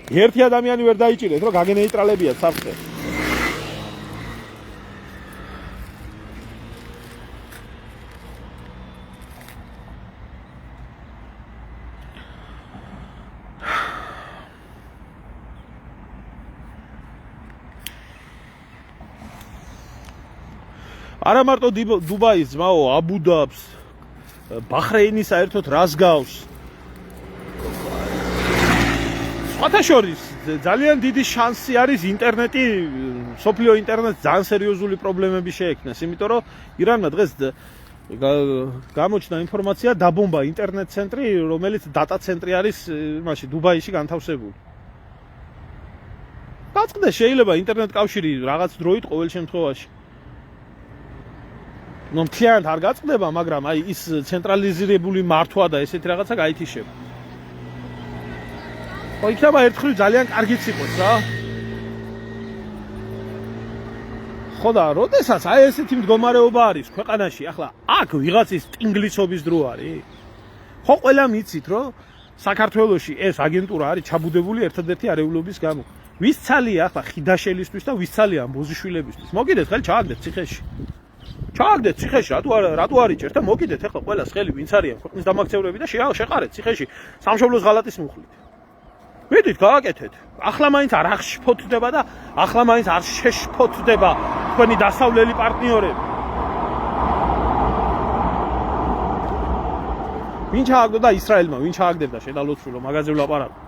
ერთი ადამიანი ვერ დაიჭირეთ რომ გაგენეიტრალებიათ საფრთხე არა მარტო დუბაის ძმაო აბუდაბს ბაჰრეინის საერთოდ რას გავს სხვათა შორის ძალიან დიდი შანსი არის ინტერნეტი, სოფლიო ინტერნეტს ძალიან სერიოზული პრობლემები შეექმნეს, იმიტომ რომ ირანმა დღეს გამოჩნდა ინფორმაცია დაბომბა ინტერნეტ ცენტრი, რომელიც დატა ცენტრი არის იმაში დუბაიში განთავსებული. გაწყდეს შეიძლება ინტერნეტ კავშირი რაღაც დროით ყოველ შემთხვევაში. ნუ მთლიანად არ გაწყდება, მაგრამ აი ის ცენტრალიზირებული მართვა და ესეთი რაღაცა გაითიშება. ხო, იქნება ერთხელ ძალიან კარგიც იყოს რა. ხო და როდესაც აი ესეთი მდგომარეობა არის ქვეყანაში, ახლა აქ ვიღაცის ტინგლიცობის დრო არის. ხო, ყველა მიცით, რომ საქართველოში ეს აგენტურა არის ჩაბუდებული ერთადერთი არეულობის გამო. ვის ცალია ახლა ხიდაშელისთვის და ვის ცალია მოზიშვილებისთვის. მოგიდეთ ხელი ჩააგდეთ ციხეში. ჩააგდეთ ციხეში, რატო არიჭერთ და მოგიდეთ ახლა ყველას ხელი ვინც არიან ქვეყნის დამაქცევრები და შეყარეთ ციხეში სამშობლოს ღალატის მუხლით. მიდით გააკეთეთ. ახლა მაინც არ აღშფოთდება და ახლა მაინც არ შეშფოთდება თქვენი დასავლელი პარტნიორები. ვინ ჩააგდოდა ისრაელმა, ვინ ჩააგდებდა შედალოცვილო მაგაზე ვლაპარაკო.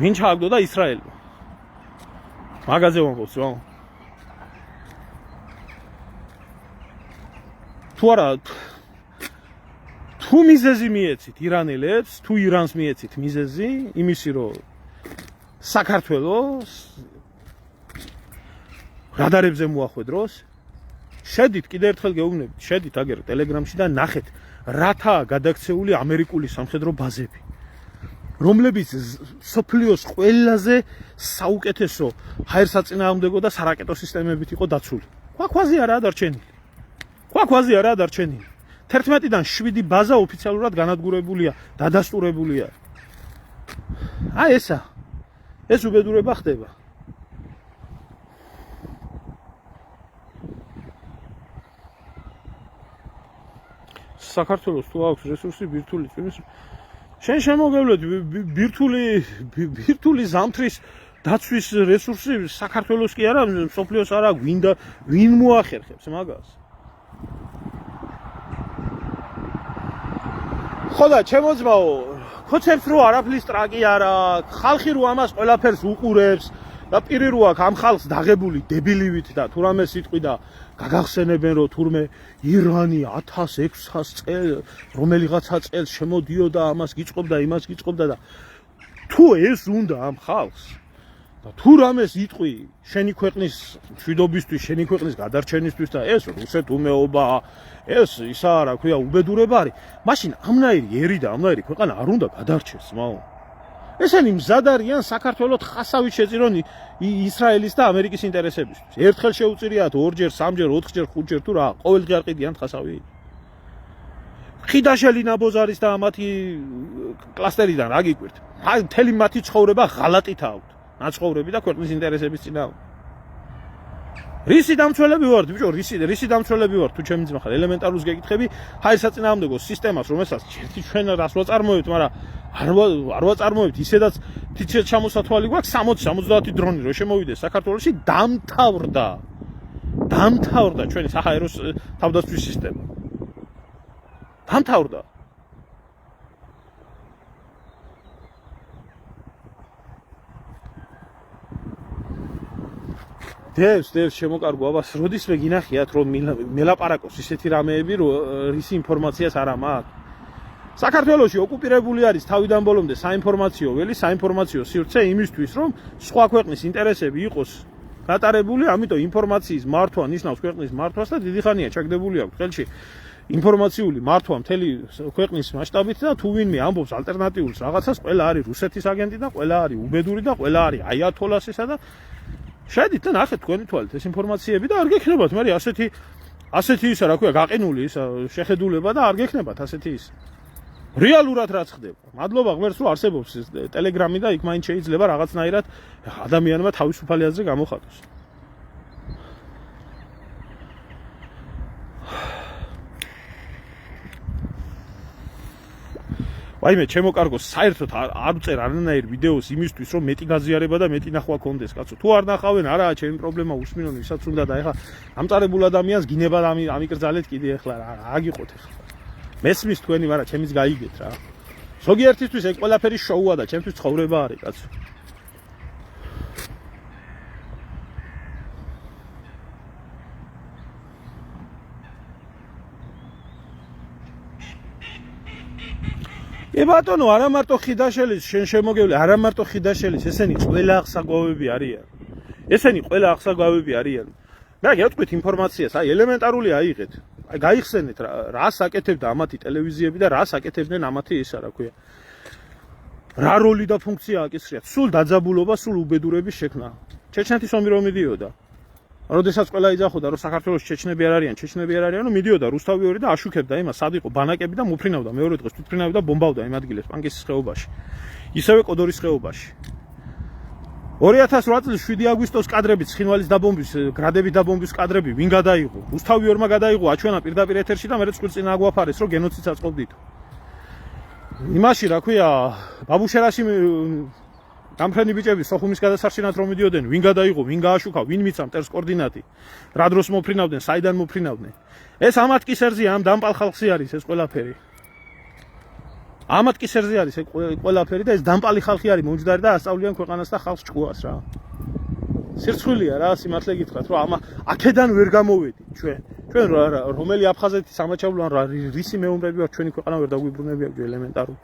ვინ ჩააგდოდა ისრაელმა? მაგაზე ვამბობთ რა. თუ არა თუ მიზეზი მიეცით ირანელებს, თუ ირანს მიეცით მიზეზი, იმისი რომ საქართველოს რადარებზე მოახვედროს, შედით კიდევ ერთხელ გეუბნებით, შედით აგერ ტელეგრამში და ნახეთ, რათა გადაქცეული ამერიკული სამხედრო ბაზები, რომლებიც სოფლიოს ყველაზე საუკეთესო ჰაერსაწინააღმდეგო და სარაკეტო სისტემებით იყო დაცული. ქვაქვაზე არაა დარჩენილი. ქვაქვაზე არაა დარჩენილი. 11-დან 7 ბაზა ოფიციალურად განადგურებულია, დადასტურებულია. აი ესა. ეს უბედურება ხდება. საქართველოს თუ აქვს რესურსი ბირთული წვიმის შენ შემოგევლეთ ბირთული ზამთრის დაცვის რესურსი საქართველოს კი არა, სოფლიოს არა, ვინ მოახერხებს მაგას? ხო და ჩემო ძმაო, ხოცებს რო არაფრის ტრაკი არ აქვს, ხალხი რო ამას ყველაფერს უყურებს და პირი რო აქვს ამ ხალხს დაღებული დებილივით და თუ რამე სიტყვი და გაგახსენებენ რომ თურმე ირანი 1600 წელს რომელიღაცა წელს შემოდიოდა ამას გიწყობდა იმას გიწყობდა და თუ ეს უნდა ამ ხალხს და თუ რამეს იტყვი შენი ქვეყნის მშვიდობისთვის, შენი ქვეყნის გადარჩენისთვის და ეს რუსეთ უმეობა, ეს ისა რა ქვია უბედურება არის, მაშინ ამნაირი ერი და ამნაირი ქვეყანა არ უნდა გადარჩეს, მაო. ესენი მზად არიან საქართველოს ხასავით შეწირონ ისრაელის და ამერიკის ინტერესებისთვის. ერთხელ შეუწირიათ, ორჯერ, სამჯერ, ოთხჯერ, ხუთჯერ თუ რა, ყოველდღე არ ყიდიან ხასავი. ხიდაშელი ნაბოზარის და მათი კლასტერიდან რა გიკვირთ? მთელი მათი ცხოვრება ღალატით აქვს. ნაცხოვრები და ქვეყნის ინტერესების წინააღმდეგ. რისი დამცველები ვართ, ბიჭო, რისი დამცველები ვართ, თუ ჩემი ძმა ხარ, ელემენტარულს გეკითხები, ჰაერსაწინააღმდეგო სისტემას, რომელსაც ჩვენ რას ვაწარმოებთ, მაგრამ არ ვაწარმოებთ, ისედაც თითქოს ჩამოსათვალი გვაქვს 60-70 დრონი რო შემოვიდეს საქართველოში, დამთავრდა ჩვენი საჰაერო თავდაცვის სისტემა. დამთავრდა. დევს შემოკარგო აბას როდისმე გინახიათ რომ მელაპარაკოს ისეთი რამეები რომ რისი ინფორმაციას არ მაქვს. საქართველოში ოკუპირებული არის თავიდან ბოლომდე საინფორმაციო ველი, საინფორმაციო სივრცე იმისთვის რომ სხვა ქვეყნის ინტერესები იყოს გატარებული, ამიტომ ინფორმაციის მართვა ნიშნავს ქვეყნის მართვას და დიდი ხანია ჩაგდებული აქვს ხელში ინფორმაციული მართვა მთელი ქვეყნის მასშტაბით და თუ ვინმე ამბობს ალტერნატიულს რაღაცას, ყველა არის რუსეთის აგენტი და ყველა არის უბედური და ყველა არის აიათოლასისა და შედით და ნახეთ თქვენი თვალით ეს ინფორმაციები და არ გექნებათ მე ასეთი ისა რა ქვია გაყინული ისა შეხედულება და არ გექნებათ ასეთი ის რეალურად რაც ხდება. მადლობა ღმერთს რომ არსებობს ტელეგრამი და იქ მაინც შეიძლება რაღაცნაირად ადამიანმა თავისუფალი აზრი გამოხატოს. ვაიმე, ჩემო კარგო, საერთოდ არ ვწერ არანაირ ვიდეოს იმისთვის, რომ მეტი გაზიარება და მეტი ნახვა კონდეს, კაცო. თუ არ ნახავენ, არაა ჩემი პრობლემა, უსმინონ ვისაც უნდა და ეხლა გამწარებულ ადამიანს გინება ამიკრძალეთ კიდე ეხლა რა აგიყოთ ეხლა. მესმის თქვენი, მაგრამ ჩემიც გაიგეთ რა. ზოგიერთისთვის ეს ყველაფერი შოუა და ჩემთვის ცხოვრება არის, კაცო. ბატონო, არა მარტო ხიდაშელის შენ შემოგევლე, არა მარტო ხიდაშელის, ესენი ყველა აღსაგვავები არიან. ესენი ყველა აღსაგვავები არიან. მე გეტყვით ინფორმაციას, აი ელემენტარული აიღეთ. აი გაიხსენეთ რას აკეთებდა ამათი ტელევიზიები და რას აკეთებდნენ ამათი ისა, რა ქვია. რა როლი და ფუნქცია აკისრიათ? სულ დაძაბულობა, სულ უბედურების შექმნა. ჩეჩნეთის ომი რომ მიდიოდა. როდესაც ყველა იძახოდა, რომ საქართველოს ჩეჩნები არ არიან, რომ მიდიოდა რუსთავი ორი და აშუქებდა იმას, სად იყო ბანაკები და მოფრინავდა, მეორე დღეს თვითფრინავდა და ბომბავდა იმ ადგილებს პანკისის ხეობაში. ისევე კოდორის ხეობაში. 2008 წლის 7 აგვისტოს კადრები, ცხინვალის დაბომბვის, გრადების დაბომბვის კადრები, ვინ გადაიღო? რუსთავი ორმა გადაიღო, აჩვენა პირდაპირ ეთერში და მერე წყვილწინა აგვაფარეს, რომ გენოციდს აწყობდით. იმაში, რა ქვია, ბაბუშერაში გამფრენი ბიჭები სოხუმის გადასარჩენად რომ მიდიოდნენ, ვინ გადაიღო, ვინ გააშუქა, ვინ მიცა მტერს კოორდინატი, რა დროს მოფრინავდნენ, საიდან მოფრინავდნენ. ეს ამათ კისერზე ამ დამპალ ხალხზე არის ეს ყველაფერი. ამათ კისერზე არის ეს ყველაფერი და ეს დამპალი ხალხი არის მომჯდარი და ასწავლიან ქვეყანას და ხალხს ჭკუას რა. სირცხვილია რა, სიმართლე გითხრათ, რომ აქედან ვერ გამოვედი ჩვენ. ჩვენ რომელი აფხაზეთის სამაჩაბლო ან რისი მეომრები ვართ, ჩვენი ქვეყანა ვერ დაგვიბრუნებია ელემენტარულ.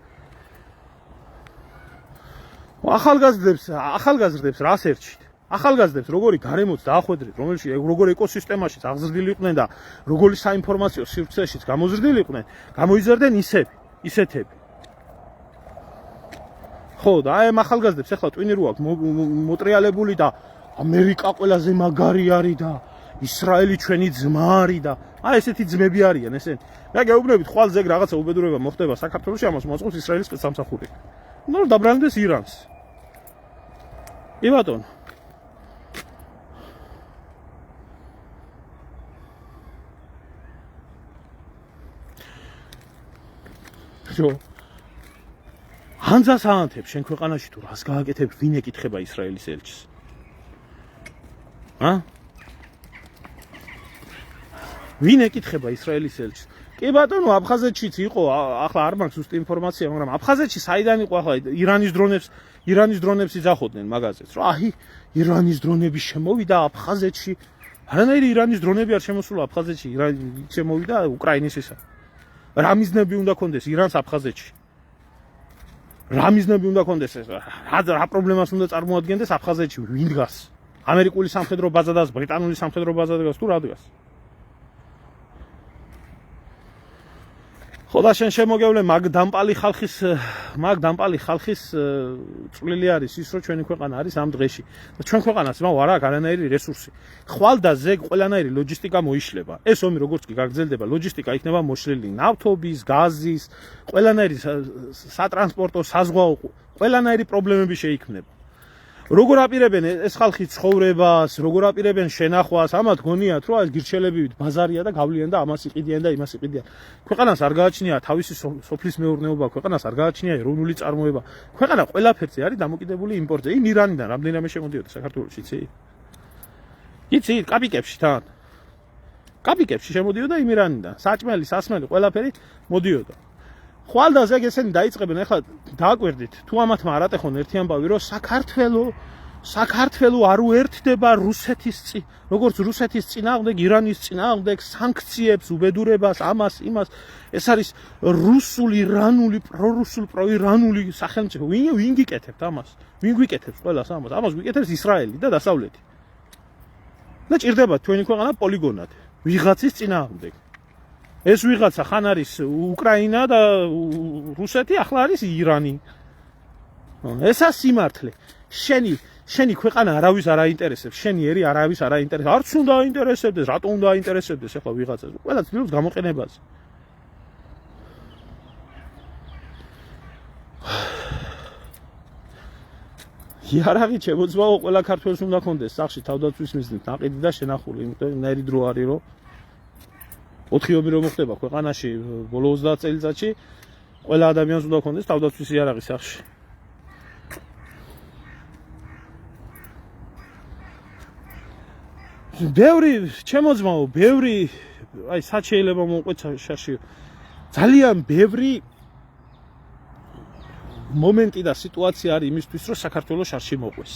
ახალგაზრდებს რას ერჩით? ახალგაზრდებს როგორი გარემოც დაახვედრეთ, რომელში როგორ ეკოსისტემაში აღზრდილი იყვნენ და როგორი საინფორმაციო სივრცეშიც გამოზრდილი იყვნენ, გამოიზარდნენ ისეთები. ხო, და აი ამ ახალგაზრდებს ახლა ტვინი რო აქვს მოტრიალებული და ამერიკა ყველაზე მაგარი არის და ისრაელი ჩვენი ძმა არის და აი ესეთი ძმები არიან ესენი. მე გეუბნებით, ხვალ ზეგ რაღაცა უბედურება მოხდება საქართველოში, ამას მოაწყობს ისრაელის spецსამსახური. ნუ დაბრუნდეს ირანს. ბატონო. ჯო ანძას აანთებს შენ ქვეყანაში თუ რას გააკეთებ, ვინ ეკითხება ისრაელის ელჩს? ვინ ეკითხება ისრაელის ელჩს? კი ბატონო, აფხაზეთშიც იყო, ახლა არ მაქვს ზუსტი ინფორმაცია, მაგრამ აფხაზეთში საიდან იყო ახლა ირანის დრონებს იძახოდნენ მაგაზეთს, რომ აი ირანის დრონები შემოვიდა აფხაზეთში. არანაირი ირანის დრონები არ შემოსულა აფხაზეთში, ირანი შემოვიდა უკრაინის ისა. რა მიზნები უნდა კონდეს ირანს აფხაზეთში? რა მიზნები უნდა კონდეს ეს? რა პრობლემას უნდა წარმოადგენდეს აფხაზეთში? ვინ დგას? ამერიკული სამხედრო ბაზა დგას, ბრიტანული სამხედრო ბაზა დგას თუ რა დგას? ხო და შენ შემოგევლე მაგ დამპალი ხალხის წვლილი არის ის, რომ ჩვენი ქვეყანა არის ამ დღეში. და ჩვენ ქვეყანას მაგ არ აქვს არანაირი რესურსი. ხვალ და ზეგ ყველანაირი ლოჯისტიკა მოიშლება. ეს ომი როგორც კი გაგრძელდება, ლოჯისტიკა იქნება მოშლილი ნავთობის, გაზის, ყველანაირი სატრანსპორტო, საზღვაო, ყველანაირი პრობლემები შეიქმნება. როგორ აპირებენ ეს ხალხი ცხოვრებას, როგორ აპირებენ შენახვას, ამათ გონიათ, რომ ეს გირჩელებივით ბაზარია და გავლიან და ამას იყიდიან და იმას იყიდიან. ქვეყანას არ გააჩნია თავისი სოფლის მეურნეობა, ქვეყანას არ გააჩნია ეროვნული წარმოება. ქვეყანა ყველაფერზე არის დამოკიდებული იმპორტზე. იმ ირანიდან რამდენიმე შემოდიოდა საქართველოში, იცი? იცი, კაპიკებში თან. კაპიკებში შემოდიოდა იმ ირანიდან. საჭმელი, სასმელი, ყველაფერი მოდიოდა. ხვალ და ზეგ ესენი დაიწყებენ, ახლა დააკვირდით, თუ ამათმა არ ატეხონ ერთი ამბავი, რომ საქართველო არ უერთდება რუსეთის როგორც რუსეთის წინააღმდეგ, ირანის წინააღმდეგ სანქციებს, უბედურებას, ამას, იმას. ეს არის რუსული, ირანული, პრორუსულ, პროირანული სახელმწიფო. ვინ გიკეთებთ ამას? ვინ გვიკეთებს ყველას ამას? ამას გვიკეთებს ისრაელი და დასავლეთი. და ჭირდება თქვენი ქვეყანა პოლიგონად, ვიღაცის წინააღმდეგ. ეს ვიღაცა ხან არის უკრაინა და რუსეთი, ახლა არის ირანი. ესა სიმართლე. შენი ქვეყანა არავის არ აინტერესებს, შენი ერი არავის არ აინტერესებს. არც უნდა აინტერესებდეს, რატო უნდა აინტერესებდეს ახლა ვიღაცას? ყველა ცდილობს გამოყენებაზე. იარაღი შემოძვაო, ყველა ქართველს უნდა კონდეს სახში თავდაცვის მიზნით ნაყიდი და შენახული, იმიტომ რომ ნაირი დრო არის რომ 4 ომი რომ მოხდება ქვეყანაში ბოლო 30 წელიწადში, ყველა ადამიანს უნდა კონდეს თავდაცვის იარაღი სახში. ბევრი შემოძმაო, აი სად შეიძლება მომყვეცა შაში. ძალიან ბევრი მომენტი და სიტუაცია არის იმისთვის, რომ საქართველოს არ შემოყვეს.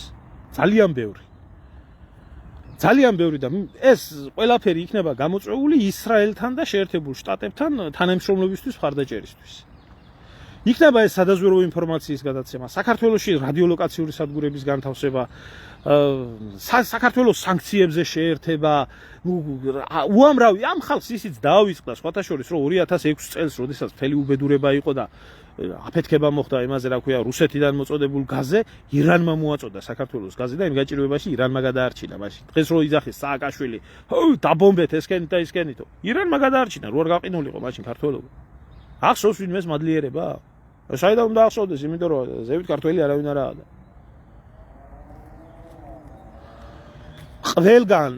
ძალიან ბევრი და ეს ყველაფერი იქნება გამოწვეული ისრაელთან და შეერთებულ შტატებთან თანამშრომლობისთვის მხარდაჭერისთვის. იქნება ეს სადაზვერვო ინფორმაციის გადაცემა, საქართველოში რადიოლოკაციური სადგურების განთავსება, საქართველოს სანქციებზე შეერთება, უამრავი ამ ხალხს ისიც დაავიწყდა სხვათა შორის, რომ 2006 წელს, როდესაც მთელი უბედურება იყო და აფეთქება მოხდა იმაზე, რა ქვია, რუსეთიდან მოწოდებულ გაზზე, ირანმა მოაწოდა საქართველოს გაზი და იმ გაჭირვებაში ირანმა გადაარჩინა მაშინ. დღეს რო იძახეს სააკაშვილი, დაბომბეთ ესკენით და ისკენითო. ირანმა გადაარჩინა, რო არ გაყინულიყო მაშინ ქართველობა. ახსოვს ვინმეს მადლიერება? საიდან უნდა ახსოვდეს, იმიტომ რომ ზევით ქართველი არავინ არაა და. ყველგან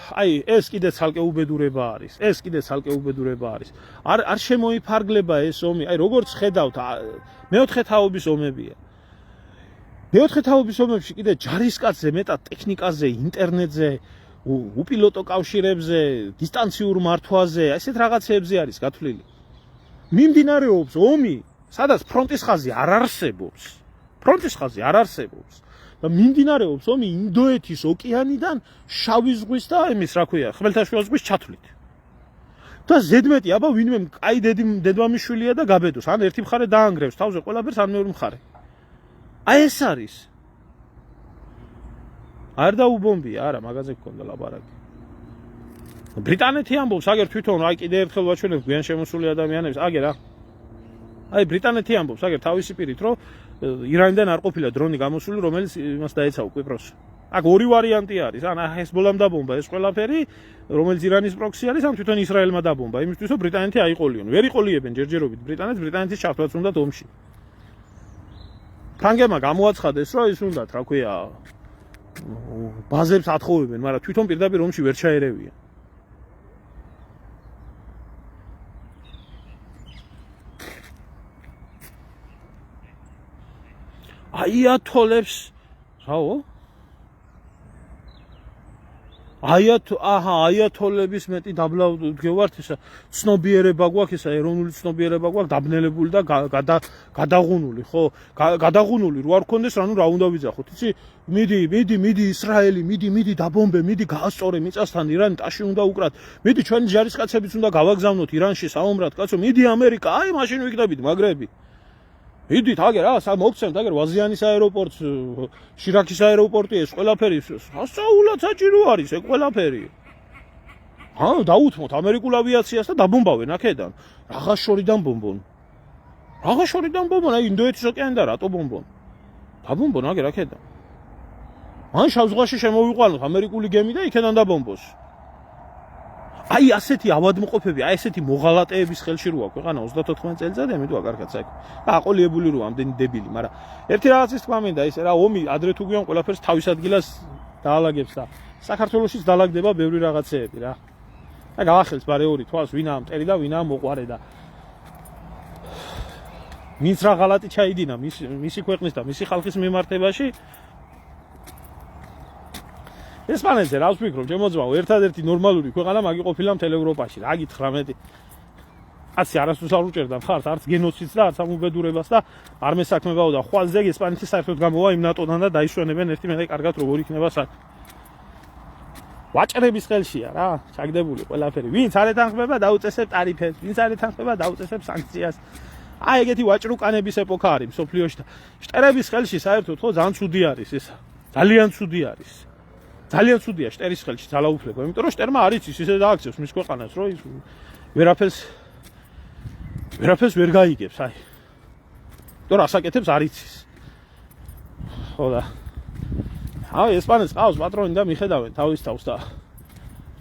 აი ეს კიდე ცალკე უბედურება არის. არ შემოიფარგლება ეს ომი. აი როგორც ხედავთ, მეოთხე თაობის ომებია. მეოთხე თაობის ომებში კიდე ჯარისკაცზე, მეტად ტექნიკაზე, ინტერნეტზე, უპილოტო კავშირებზე, დისტანციურ მართვაზე, ესეთ რაღაცეებზე არის გათვლილი. მიმდინარეობს ომი, სადაც ფრონტის ხაზი არ არსებობს. და მიმდინარეობს ომი ინდოეთის ოკეანიდან შავი ზღვის და იმის, რა ქვია, ხმელთაშუა ზღვის ჩათვლით. და ზედმეტი, აბა ვინმე კაი დედმამიშვილია და გაბედოს, ან ერთი მხარე დაანგრევს თავზე ყველაფერს, ან მეორე მხარე. აი ეს არის. არ დაუბომბია, არა, მაგაზე გქონდა ლაპარაკი. ბრიტანეთი ამბობს, აგერ თვითონ აი კიდე ერთხელ ვაჩვენებ გვიან შემოსული ადამიანებს, აგერ რა. აი ბრიტანეთი ამბობს, აგერ თავისი პირით, რომ ირანიდან არ ყოფილა დრონი გამოსული, რომელიც იმას დაეცაო კვიპროსს. აქ ორი ვარიანტი არის, ან ჰეზბოლამ დაბომბა ეს ყველაფერი, რომელიც ირანის პროქსი არის, ან თვითონ ისრაელმა დაბომბა, იმისთვის რომ ბრიტანეთი აიყოლიონ. ვერ იყოლიებენ ჯერჯერობით ბრიტანეთის ჩართვაც უნდათ ომში. ფრანგებმა გამოაცხადეს, რომ ის უნდათ, რა ქვია, ბაზებს ათხოვებენ, მაგრამ თვითონ პირდაპირ ომში ვერ ჩაერევიან. აიათოლებს, რაო? აიათოლების მეტი დაბლავდგევართ, ისა ცნობიერება გვაქვს, ისა ეროვნული ცნობიერება გვაქვს, დაბნელებული და გადაღუნული, ხო? გადაღუნული რო არ გქონდეს, რანუ რა უნდა ვიძახოთ? იცი, მიდი ისრაელი, მიდი დაბომბე, მიდი გაასწორე მიწასთან ირანი, ტაში უნდა უკრათ. მიდი ჩვენი ჯარისკაცებიც უნდა გავაგზავნოთ ირანში საომრად, კაცო, მიდი ამერიკა, აი მაშინ ვიქნებით მაგრები. მიდით აგერ მოგცემთ აგერ ვაზიანის აეროპორტს, შირაქის აეროპორტი, ეს ყველაფერი სასწაულად საჭირო არის ეს ყველაფერი. დაუთმოთ ამერიკულ ავიაციას და დაბომბავენ აქედან. რაღა შორიდან ბომბონ, აი ინდოეთის ოკეანიდან რატო ბომბონ? დაბომბონ აგერ აქედან. მან შავ ზღვაში შემოვიყვანოთ ამერიკული გემი და იქედან დაბომბოს. აი ასეთი ავადმყოფები, აი ესეთი მოღალატეების ხელში როა ქვეყანა 34 წელიწადი, ამიტომ კარგად საერთოდ. და აყოლიებული როა ამდენი დებილი, მაგრამ ერთი რაღაცის თქვა მინდა, ის რა ომი ადრე თუ გვიან ყველაფერს თავის ადგილას დაალაგებს და საქართველოშიც დაალაგდება ბევრი რაღაცეები რა. და გაახელს ბარეორი თვალს, ვინაა მტერი და ვინაა მოყვარე და ვინც რა ღალატი ჩაიდინა მისი ქვეყნის და მისი ხალხის მიმართებაში ესპანეთზე რა ვფიქრობ, შემოძმაო, ერთადერთი ნორმალური ქვეყანა მაგი ყოფილა მთელ ევროპაში. რა გითხრა მეტი? აცი არასდროს არ უჭერდა მხარს არც გენოციდს და არც ამუბედურებას და არ მესაქმებაო და ხვალზე ესპანეთი საერთოდ გამოვა იმ ნატოდან და დაიშვენებენ ერთი მე კარგად როგორ იქნება საქმე. ვაჭრების ხელშია რა, ჩაგდებული ყველაფერი. ვინც არ ეთანხმება, დაუწესებს ტარიფებს, ვინც არ ეთანხმება, დაუწესებს სანქციას. აი ეგეთი ვაჭრუკანების ეპოქა არის მსოფლიოში და შტერების ხელში საერთოდ ხო ძალიან ცუდი არის ესა. ძალიან ცუდი არის. ძალიან ცუდია შტერის ხელში ძალაუფლება, იმიტომ რომ შტერმა არ იცის ისე დააქცევს მის ქვეყანას, რომ ის ვერაფერს ვერ გაიგებს, აი. იმიტომ რომ ასაკეთებს არ იცის. ხო და აი ესპანეთს ყავს პატრონი და მიხედავენ თავის თავს და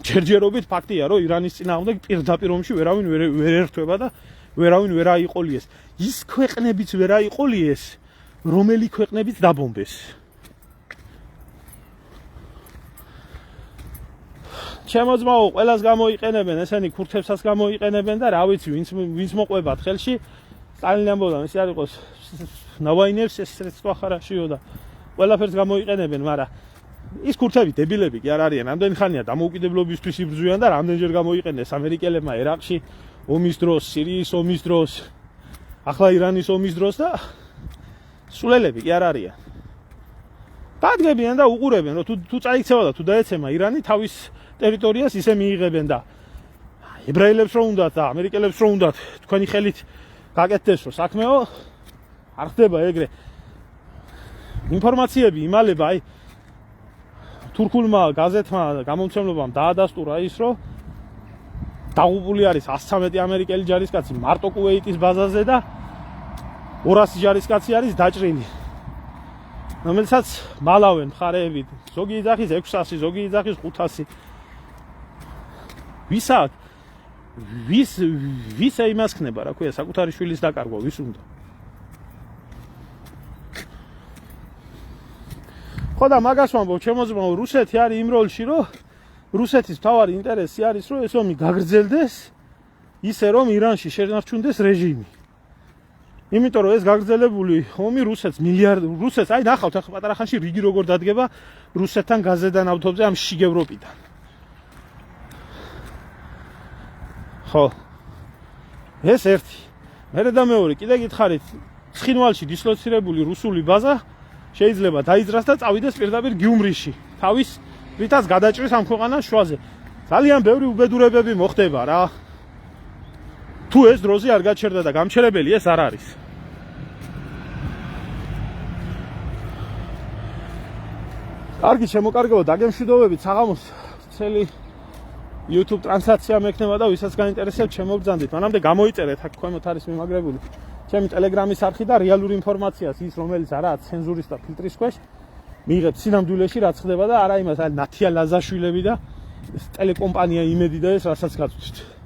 ჯერჯერობით ფაქტია, რომ ირანის წინააღმდეგ პირდაპირ ომში ვერავინ ვერ ერთვება და ვერავინ ვერ აიყოლიეს. ის ქვეყნებიც ვერ აიყოლიეს, რომელი ქვეყნებიც დაბომბეს. შემოძმაო, ყველას გამოიყენებენ, ესენი ქურთებსაც გამოიყენებენ და რა ვიცი, ვინც მოყვებათ ხელში. სტალინი ამბობდა, ის არ იყოს ნავაინევს ეს სრეცვა ხარაშიო და ყველაფერს გამოიყენებენ, მაგრამ ის ქურთები დებილები კი არ არიან. ამდენი ხანია დამოუკიდებლობისთვის იბრძვიან და რამდენჯერ გამოიყენეს ამერიკელებმა ერაყში ომის დროს, სირიის ომის დროს, ახლა ირანის ომის დროს და სულელები კი არ არიან. დადგებიან და უყურებენ, რომ თუ წაიქცევა და თუ დაეცემა ირანი თავის ტერიტორიას ისე მიიღებენ და ებრაელებს რო უნდათ და ამერიკელებს რო უნდათ თქვენი ხელით გაკეთდეს რომ საქმეო არ ხდება ეგრე. ინფორმაციები იმალება აი თურქულმა გაზეთმა გამომცემლობამ დაადასტურა ის რომ დაღუპული არის 113 ამერიკელი ჯარისკაცი მარტო კუვეიტის ბაზაზე და 200 ჯარისკაცი არის დაჭრილი. რომელსაც მალავენ მხარეები, ზოგი იძახის 600, ზოგი იძახის 500. ვის იმას ხნება, რა ქვია, საკუთარი შვილის დაკარგვა, ვის უნდა? ხო და მაგას ვამბობ, ჩემო ძმაო, რუსეთი არის იმ როლში, რომ რუსეთის მთავარი ინტერესი არის, რომ ეს ომი გაგრძელდეს, ისე რომ ირანში შენარჩუნდეს რეჟიმი. იმიტომ რომ ეს გაგრძელებული ომი რუსეთს აი ნახავთ ახლა პატარა ხანში რიგი როგორ დადგება რუსეთთან გაზედან ავტობზე ამ შიგ ევროპიდან. ხო. ეს ერთი. მერე და მეორე კიდე გითხარით, ცხინვალში დისლოცირებული რუსული ბაზა შეიძლება დაიძრას და წავიდეს პირდაპირ გიუმრიში. თავის ვითაც გადაჭრის ამ ქვეყანას შუაზე. ძალიან ბევრი უბედურებები მოხდება რა. თუ ეს დროზე არ გაჩერდა და გამჩერებელი ეს არ არის. კარგი შემოკარგებო, დაგემშვიდობებით საღამოს ცელი YouTube ტრანსლაცია მექნება და ვისაც გაინტერესებთ შემოგბრძანდით. მანამდე გამოიწერეთ აქ ქვემოთ არის მიმაგრებული ჩემი ტელეგრამის არხი და რეალური ინფორმაციას ის რომელიც არაა ცენზურის და ფილტრის ქვეშ მიიღებთ სინამდვილეში რაც ხდება და არა იმას ნათია ლაზაშვილები და ტელეკომპანია იმედი და ეს რასაც გაწვდით.